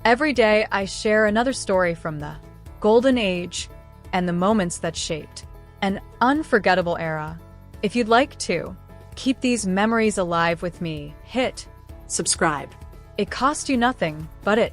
Every day I share another story from the Golden Age and the moments that shaped an unforgettable era. If you'd like to keep these memories alive with me, hit subscribe. It costs you nothing, but it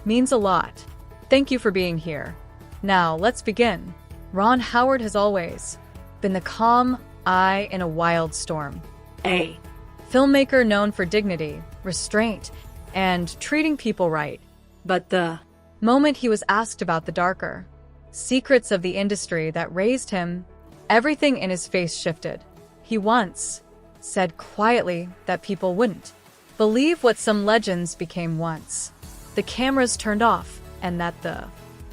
means a lot. Thank you for being here. Now, let's begin. Ron Howard has always been the calm eye in a wild storm. A filmmaker known for dignity, restraint, and treating people right. But the moment he was asked about the darker secrets of the industry that raised him, everything in his face shifted. He once said quietly that people wouldn't believe what some legends became once the cameras turned off, and that the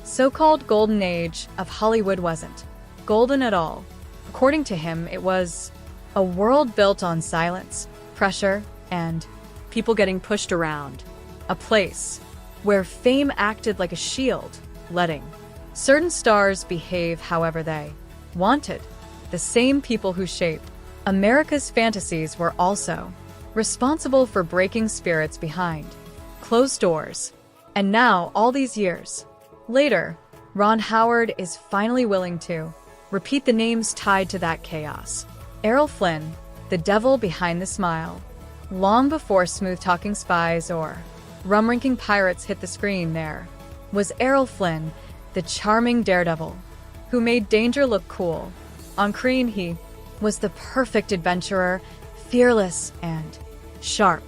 so-called golden age of Hollywood wasn't golden at all. According to him, it was a world built on silence, pressure, and people getting pushed around. A place where fame acted like a shield, letting certain stars behave however they wanted. The same people who shaped America's fantasies were also responsible for breaking spirits behind closed doors. And now, all these years later, Ron Howard is finally willing to repeat the names tied to that chaos. Errol Flynn, the devil behind the smile. Long before smooth-talking spies or rum-drinking pirates hit the screen, there was Errol Flynn, the charming daredevil who made danger look cool. On screen, he was the perfect adventurer, fearless and sharp.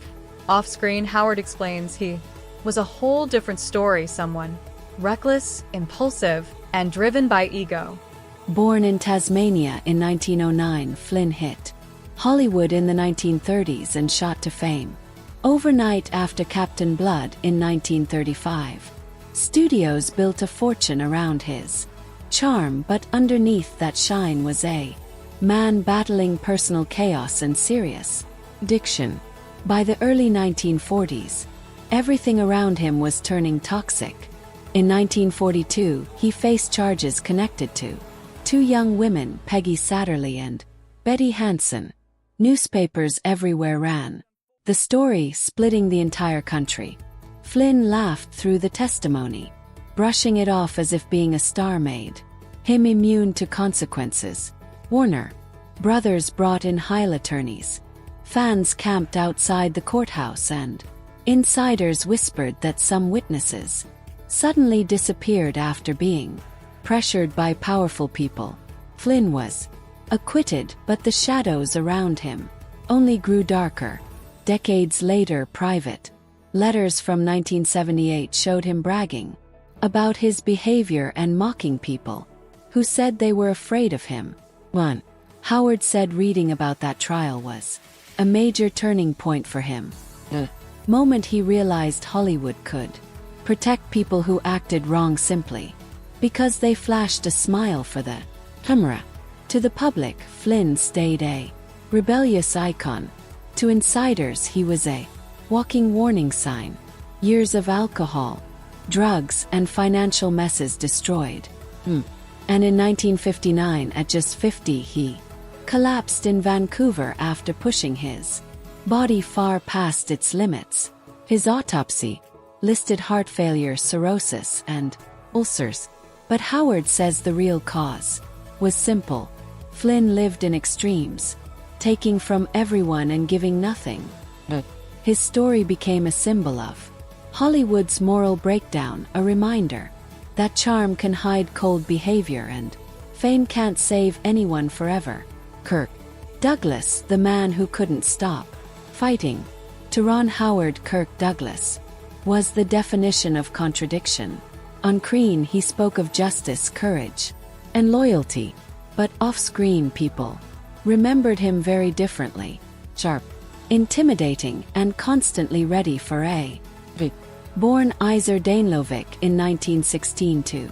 Off-screen, Howard explains he was a whole different story, someone reckless, impulsive, and driven by ego. Born in Tasmania in 1909, Flynn hit Hollywood in the 1930s and shot to fame overnight after Captain Blood in 1935. Studios built a fortune around his charm, but underneath that shine was a man battling personal chaos and serious addiction. By the early 1940s, everything around him was turning toxic. In 1942, he faced charges connected to two young women, Peggy Satterley and Betty Hansen. Newspapers everywhere ran the story, splitting the entire country. Flynn laughed through the testimony, brushing it off as if being a star made him immune to consequences. Warner Brothers brought in Heil attorneys. Fans camped outside the courthouse, and insiders whispered that some witnesses suddenly disappeared after being pressured by powerful people. Flynn was acquitted, but the shadows around him only grew darker. Decades later, private letters from 1978 showed him bragging about his behavior and mocking people who said they were afraid of him. 1. Howard said reading about that trial was a major turning point for him. The moment he realized Hollywood could protect people who acted wrong simply because they flashed a smile for the camera. To the public, Flynn stayed a rebellious icon. To insiders, he was a walking warning sign. Years of alcohol, drugs, and financial messes destroyed him. And in 1959, at just 50, he collapsed in Vancouver after pushing his body far past its limits. His autopsy listed heart failure, cirrhosis, and ulcers. But Howard says the real cause was simple. Flynn lived in extremes, taking from everyone and giving nothing. His story became a symbol of Hollywood's moral breakdown, a reminder that charm can hide cold behavior and fame can't save anyone forever. Kirk Douglas, the man who couldn't stop fighting. To Ron Howard, Kirk Douglas was the definition of contradiction. On screen, he spoke of justice, courage, and loyalty, but off-screen people remembered him very differently. Sharp, intimidating, and constantly ready for a born Iser Danlovic in 1916 to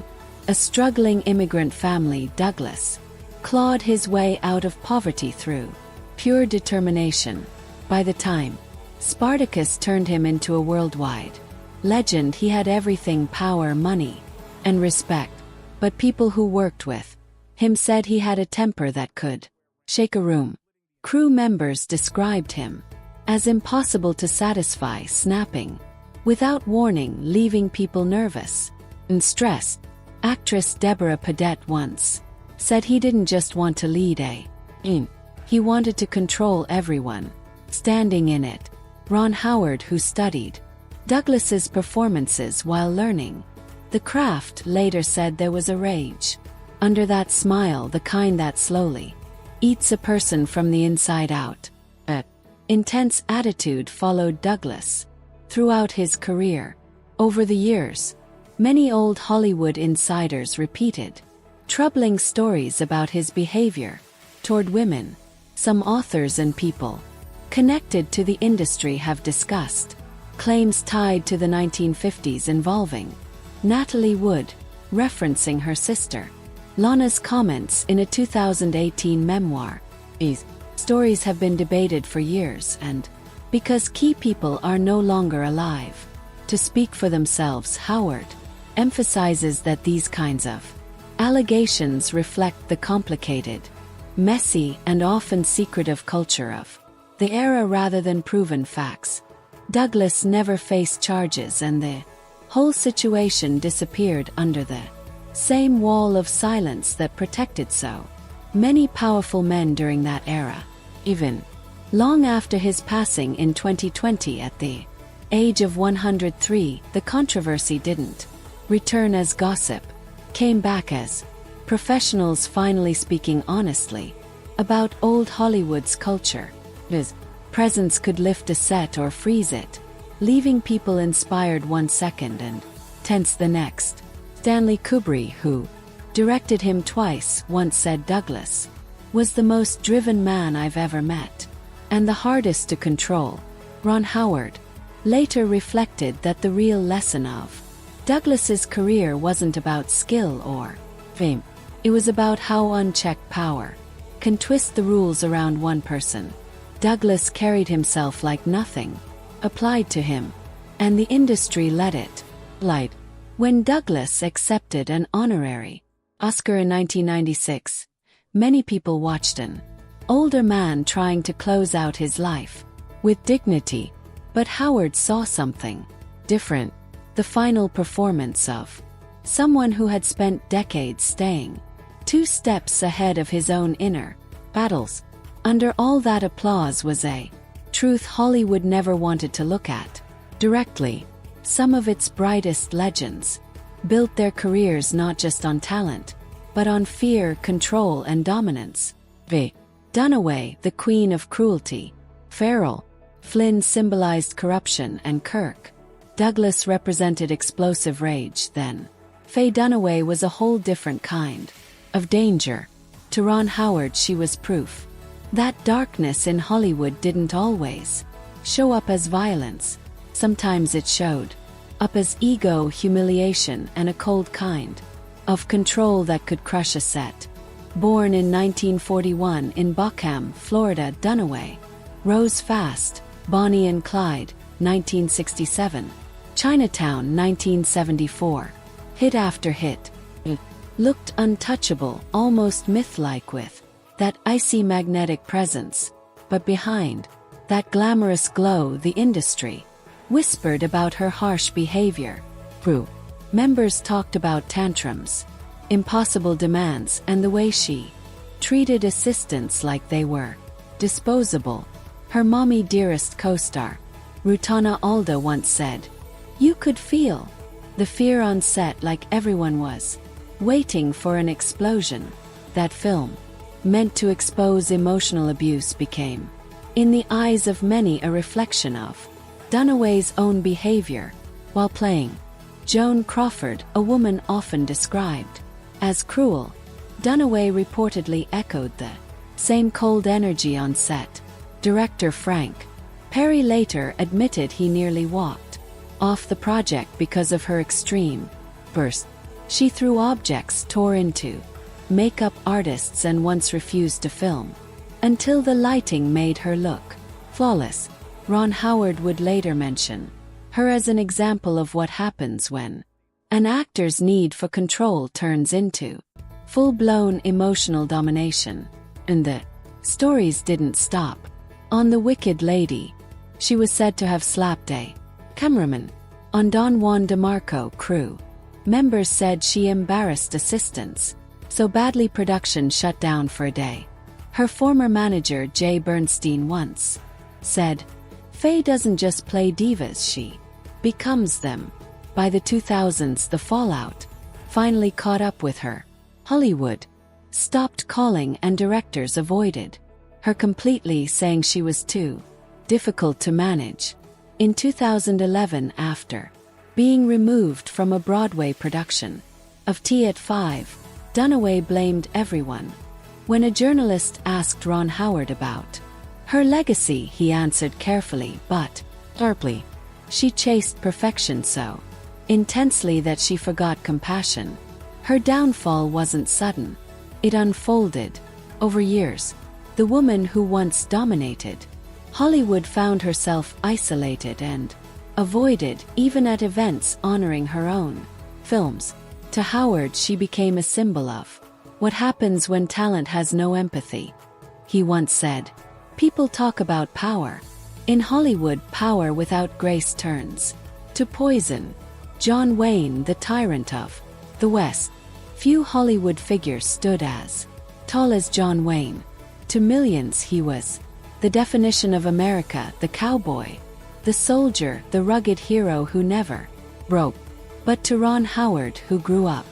a struggling immigrant family, Douglas clawed his way out of poverty through pure determination. By the time Spartacus turned him into a worldwide legend, he had everything: power, money, and respect. But people who worked with him said he had a temper that could shake a room. Crew members described him as impossible to satisfy, snapping without warning, leaving people nervous and stressed. Actress Deborah Padette once said he didn't just want to lead he wanted to control everyone standing in it. Ron Howard, who studied Douglas's performances while learning the craft, later said there was a rage under that smile, the kind that slowly eats a person from the inside out. An intense attitude followed Douglas throughout his career. Over the years, many old Hollywood insiders repeated troubling stories about his behavior toward women. Some authors and people connected to the industry have discussed claims tied to the 1950s involving Natalie Wood, referencing her sister Lana's comments in a 2018 memoir. These stories have been debated for years, and because key people are no longer alive to speak for themselves, Howard emphasizes that these kinds of allegations reflect the complicated, messy, and often secretive culture of the era rather than proven facts. Douglas never faced charges, and the whole situation disappeared under the same wall of silence that protected so many powerful men during that era. Even long after his passing in 2020 at the age of 103, the controversy didn't return as gossip, came back as professionals finally speaking honestly about old Hollywood's culture. His presence could lift a set or freeze it, leaving people inspired one second and tense the next. Stanley Kubrick, who directed him twice, once said Douglas was the most driven man I've ever met, and the hardest to control. Ron Howard later reflected that the real lesson of Douglas's career wasn't about skill or fame. It was about how unchecked power can twist the rules around one person. Douglas carried himself like nothing applied to him, and the industry let it slide. When Douglas accepted an honorary Oscar in 1996, many people watched an older man trying to close out his life with dignity, but Howard saw something different. The final performance of someone who had spent decades staying 2 steps ahead of his own inner battles. Under all that applause was a truth Hollywood never wanted to look at directly. Some of its brightest legends built their careers not just on talent, but on fear, control, and dominance. V. Dunaway, the queen of cruelty. Farrell. Flynn symbolized corruption, and Kirk Douglas represented explosive rage. Then Faye Dunaway was a whole different kind of danger. To Ron Howard, she was proof that darkness in Hollywood didn't always show up as violence. Sometimes it showed up as ego, humiliation, and a cold kind of control that could crush a set. Born in 1941 in Bochum, Florida, Dunaway rose fast. Bonnie and Clyde, 1967. Chinatown, 1974. Hit after hit. It looked untouchable, almost myth-like, with that icy magnetic presence. But behind that glamorous glow, the industry whispered about her harsh behavior. Crew members talked about tantrums, impossible demands, and the way she treated assistants like they were disposable. Her mommy dearest co-star, Rutana Alda, once said, "You could feel the fear on set, like everyone was waiting for an explosion." That film, meant to expose emotional abuse, became, in the eyes of many, a reflection of Dunaway's own behavior. While playing Joan Crawford, a woman often described as cruel, Dunaway reportedly echoed the same cold energy on set. Director Frank Perry later admitted he nearly walked off the project because of her extreme burst. She threw objects, tore into makeup artists, and once refused to film until the lighting made her look flawless. Ron Howard would later mention her as an example of what happens when an actor's need for control turns into full-blown emotional domination. And the stories didn't stop. On The Wicked Lady, she was said to have slapped a cameraman On Don Juan DeMarco crew, members said she embarrassed assistants, so badly production shut down for a day. Her former manager Jay Bernstein once said, "Faye doesn't just play divas, she becomes them." By the 2000s, the fallout finally caught up with her. Hollywood stopped calling and directors avoided her completely, saying she was too difficult to manage. In 2011, after being removed from a Broadway production of Tea at 5, Dunaway blamed everyone. When a journalist asked Ron Howard about her legacy, he answered carefully but sharply. She chased perfection so intensely that she forgot compassion. Her downfall wasn't sudden. It unfolded over years. The woman who once dominated Hollywood found herself isolated and avoided even at events honoring her own films. To Howard, she became a symbol of what happens when talent has no empathy. He once said, "People talk about power. In Hollywood, power without grace turns to poison." John Wayne, the tyrant of the West. Few Hollywood figures stood as tall as John Wayne. To millions, he was the definition of America, the cowboy, the soldier, the rugged hero who never broke. But to Ron Howard, who grew up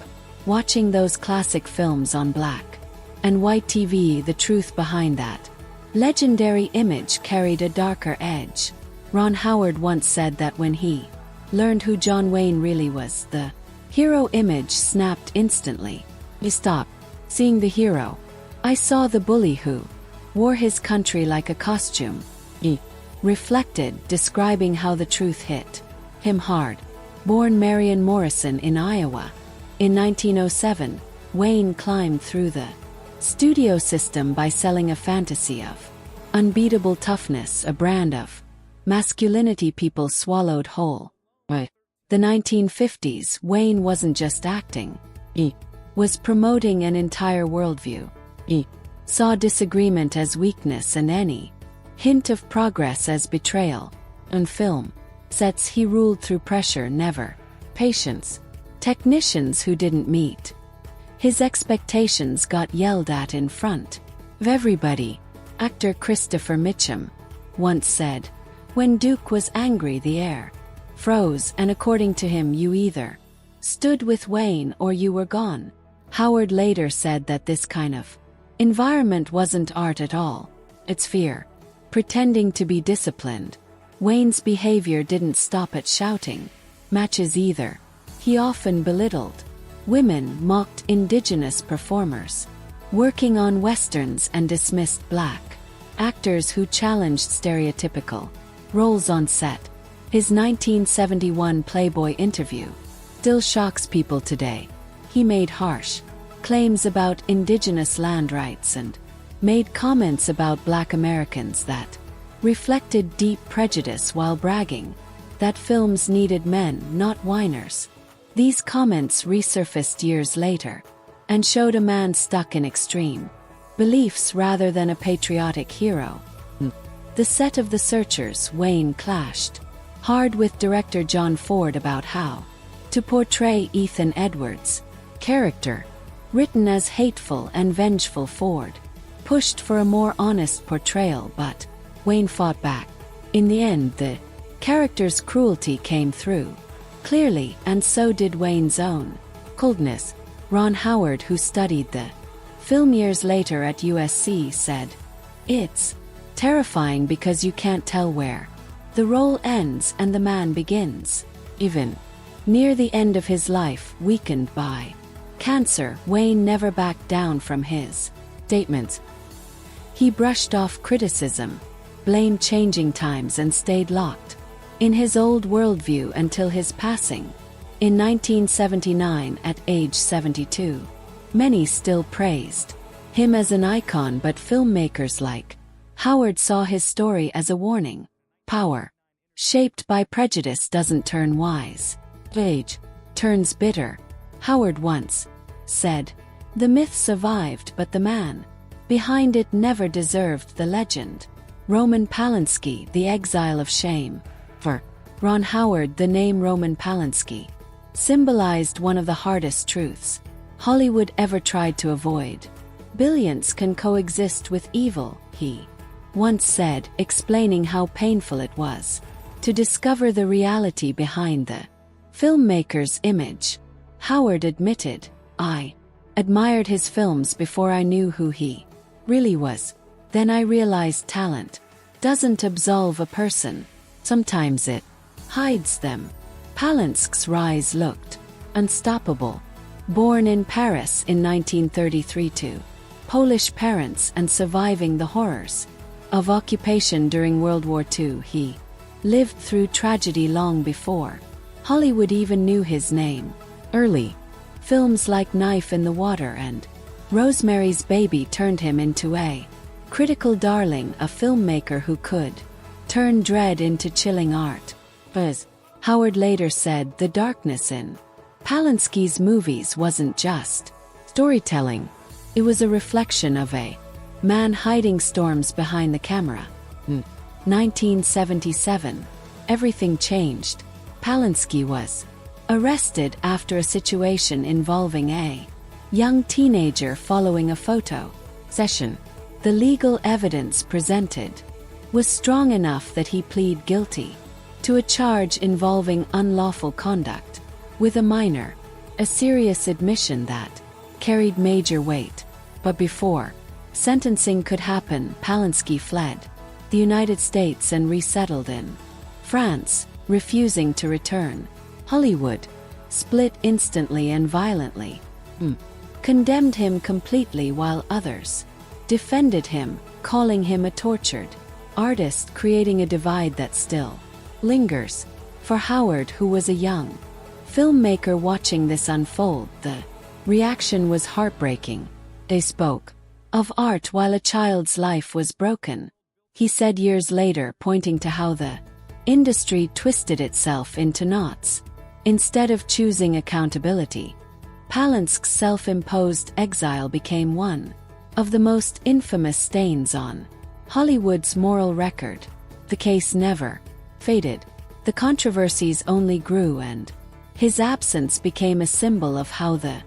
watching those classic films on black and white TV, the truth behind that legendary image carried a darker edge. Ron Howard once said that when he learned who John Wayne really was, the hero image snapped instantly. "I stopped seeing the hero. I saw the bully who wore his country like a costume," he reflected, describing how the truth hit him hard. Born Marion Morrison in Iowa in 1907, Wayne climbed through the studio system by selling a fantasy of unbeatable toughness, a brand of masculinity people swallowed whole. By the 1950s, Wayne wasn't just acting. He was promoting an entire worldview. He saw disagreement as weakness and any hint of progress as betrayal. On film sets, he ruled through pressure, never patience. Technicians who didn't meet his expectations got yelled at in front of everybody. Actor Christopher Mitchum once said, "When Duke was angry, the air froze, and according to him, you either stood with Wayne or you were gone." Howard later said that this kind of environment wasn't art at all. It's fear, pretending to be disciplined. Wayne's behavior didn't stop at shouting matches either. He often belittled women, mocked indigenous performers working on westerns, and dismissed black actors who challenged stereotypical roles on set. His 1971 Playboy interview still shocks people today. He made harsh claims about indigenous land rights and made comments about black Americans that reflected deep prejudice while bragging that films needed men, not whiners. These comments resurfaced years later and showed a man stuck in extreme beliefs rather than a patriotic hero. The set of The Searchers, Wayne clashed hard with director John Ford about how to portray Ethan Edwards' character. Written as hateful and vengeful, Ford pushed for a more honest portrayal, but Wayne fought back. In the end, the character's cruelty came through clearly, and so did Wayne's own coldness. Ron Howard, who studied the film years later at USC, said, "It's terrifying because you can't tell where the role ends and the man begins." Even near the end of his life, weakened by cancer, Wayne never backed down from his statements. He brushed off criticism, blamed changing times, and stayed locked in his old worldview until his passing in 1979 at age 72. Many still praised him as an icon, but filmmakers like Howard saw his story as a warning. Power shaped by prejudice doesn't turn wise. Age turns bitter. Howard once said, "The myth survived, but the man behind it never deserved the legend." Roman Polanski, The Exile of Shame. For Ron Howard, the name Roman Polanski, symbolized one of the hardest truths Hollywood ever tried to avoid. Brilliance can coexist with evil, he once said, explaining how painful it was to discover the reality behind the filmmaker's image. Howard admitted, "I admired his films before I knew who he really was. Then I realized talent doesn't absolve a person. Sometimes it hides them." Polanski's rise looked unstoppable. Born in Paris in 1933 to Polish parents and surviving the horrors of occupation during World War II, he lived through tragedy long before Hollywood even knew his name. Early films like Knife in the Water and Rosemary's Baby turned him into a critical darling, a filmmaker who could turn dread into chilling art. As Howard later said, the darkness in Polanski's movies wasn't just storytelling, it was a reflection of a man hiding storms behind the camera. 1977, everything changed. Polanski was arrested after a situation involving a young teenager following a photo session. The legal evidence presented was strong enough that he pleaded guilty to a charge involving unlawful conduct with a minor, a serious admission that carried major weight. But before sentencing could happen, Polanski fled the United States and resettled in France, refusing to return. Hollywood split instantly and violently, condemned him completely, while others defended him, calling him a tortured artist, creating a divide that still lingers. For Howard, who was a young filmmaker watching this unfold, the reaction was heartbreaking. They spoke of art while a child's life was broken, he said years later, pointing to how the industry twisted itself into knots. Instead of choosing accountability, Polanski's self-imposed exile became one of the most infamous stains on Hollywood's moral record. The case never faded. The controversies only grew, and his absence became a symbol of how the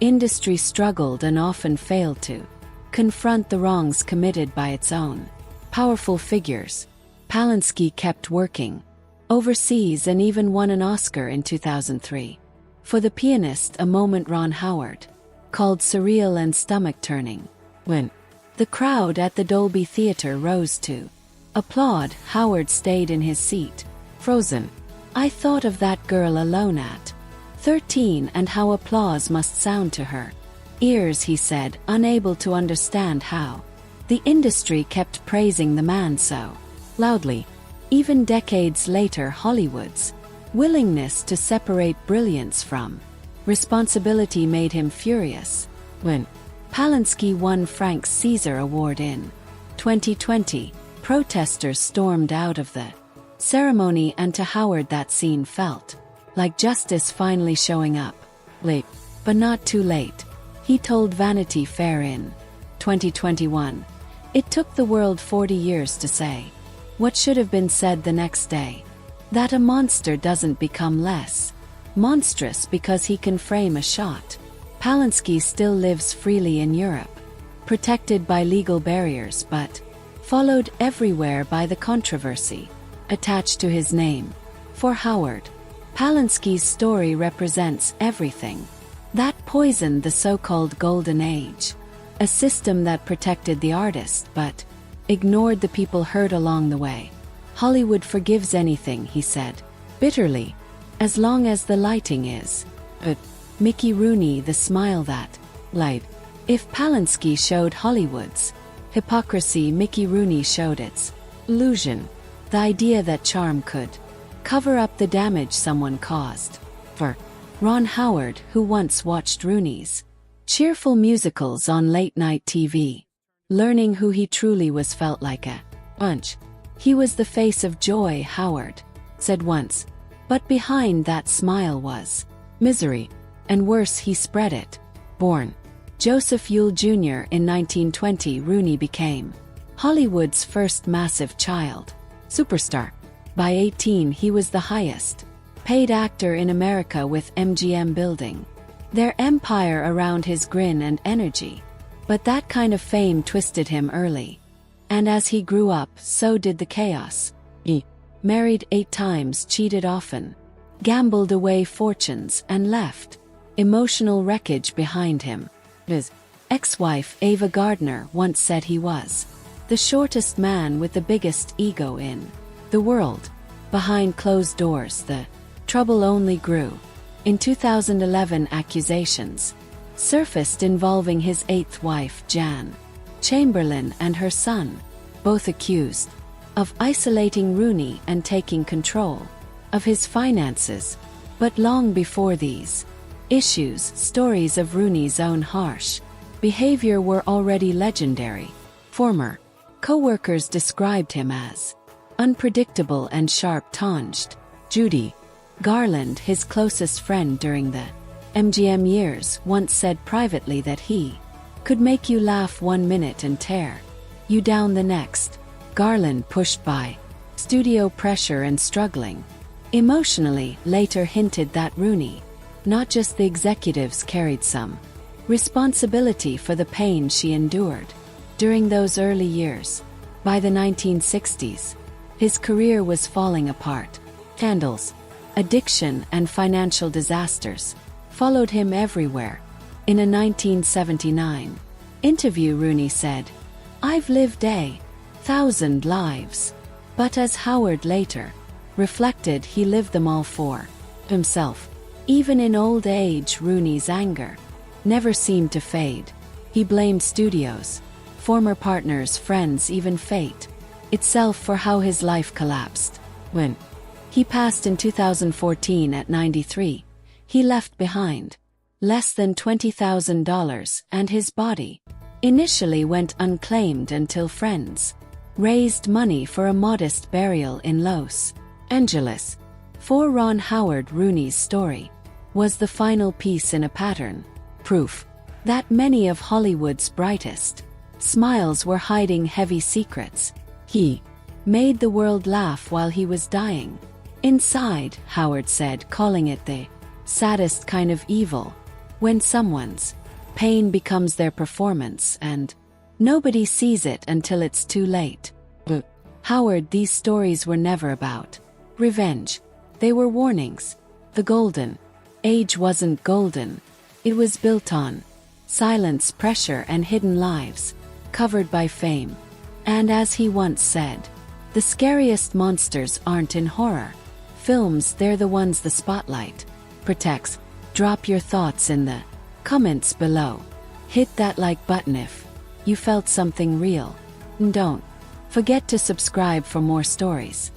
industry struggled and often failed to confront the wrongs committed by its own powerful figures. Polanski kept working overseas and even won an Oscar in 2003 for The Pianist, a moment Ron Howard called surreal and stomach-turning. When the crowd at the Dolby Theatre rose to applaud, Howard stayed in his seat, frozen. "I thought of that girl alone at 13 and how applause must sound to her ears," he said, unable to understand how the industry kept praising the man so loudly. Even decades later, Hollywood's willingness to separate brilliance from responsibility made him furious. When Polanski won Frank's Caesar Award in 2020, protesters stormed out of the ceremony, and to Howard that scene felt like justice finally showing up. Late, but not too late, he told Vanity Fair in 2021. "It took the world 40 years to say what should have been said the next day. That a monster doesn't become less monstrous because he can frame a shot." Polanski still lives freely in Europe, protected by legal barriers, but followed everywhere by the controversy attached to his name. For Howard, Polanski's story represents everything that poisoned the so-called Golden Age, a system that protected the artist but ignored the people hurt along the way. "Hollywood forgives anything," he said bitterly, "as long as the lighting is but Mickey Rooney, the smile that light." If Polanski showed Hollywood's hypocrisy, Mickey Rooney showed its illusion, the idea that charm could cover up the damage someone caused. For Ron Howard, who once watched Rooney's cheerful musicals on late-night TV, learning who he truly was felt like a punch. "He was the face of joy," Howard said once, "but behind that smile was misery. And worse, he spread it." Born Joseph Yule Jr. in 1920, Rooney became Hollywood's first massive child superstar. By 18 he was the highest paid actor in America with MGM building their empire around his grin and energy. But that kind of fame twisted him early. And as he grew up, so did the chaos. He married 8 times, cheated often, gambled away fortunes, and left emotional wreckage behind him. His ex-wife, Ava Gardner, once said he was the shortest man with the biggest ego in the world. Behind closed doors, the trouble only grew. In 2011, accusations surfaced involving his 8th wife, Jan Chamberlain, and her son, both accused of isolating Rooney and taking control of his finances. But long before these issues, stories of Rooney's own harsh behavior were already legendary. Former co-workers described him as unpredictable and sharp-tongued. Judy Garland, his closest friend during the MGM years, once said privately that he could make you laugh one minute and tear you down the next. Garland, pushed by studio pressure and struggling emotionally, later hinted that Rooney, not just the executives, carried some responsibility for the pain she endured during those early years. By the 1960s, his career was falling apart. Scandals, addiction, and financial disasters followed him everywhere. In a 1979 interview, Rooney said, "I've lived 1,000 lives." But as Howard later reflected, he lived them all for himself. Even in old age, Rooney's anger never seemed to fade. He blamed studios, former partners, friends, even fate itself for how his life collapsed. When he passed in 2014 at 93, he left behind less than $20,000, and his body initially went unclaimed until friends raised money for a modest burial in Los Angeles. For Ron Howard, Rooney's story was the final piece in a pattern, proof that many of Hollywood's brightest smiles were hiding heavy secrets. He made the world laugh while he was dying inside, Howard said, calling it the saddest kind of evil, when someone's pain becomes their performance and nobody sees it until it's too late. But Howard, these stories were never about revenge. They were warnings. The golden age wasn't golden. It was built on silence, pressure, and hidden lives covered by fame. And as he once said, the scariest monsters aren't in horror films, they're the ones the spotlight protects. Drop your thoughts in the comments below. Hit that like button if you felt something real. And don't forget to subscribe for more stories.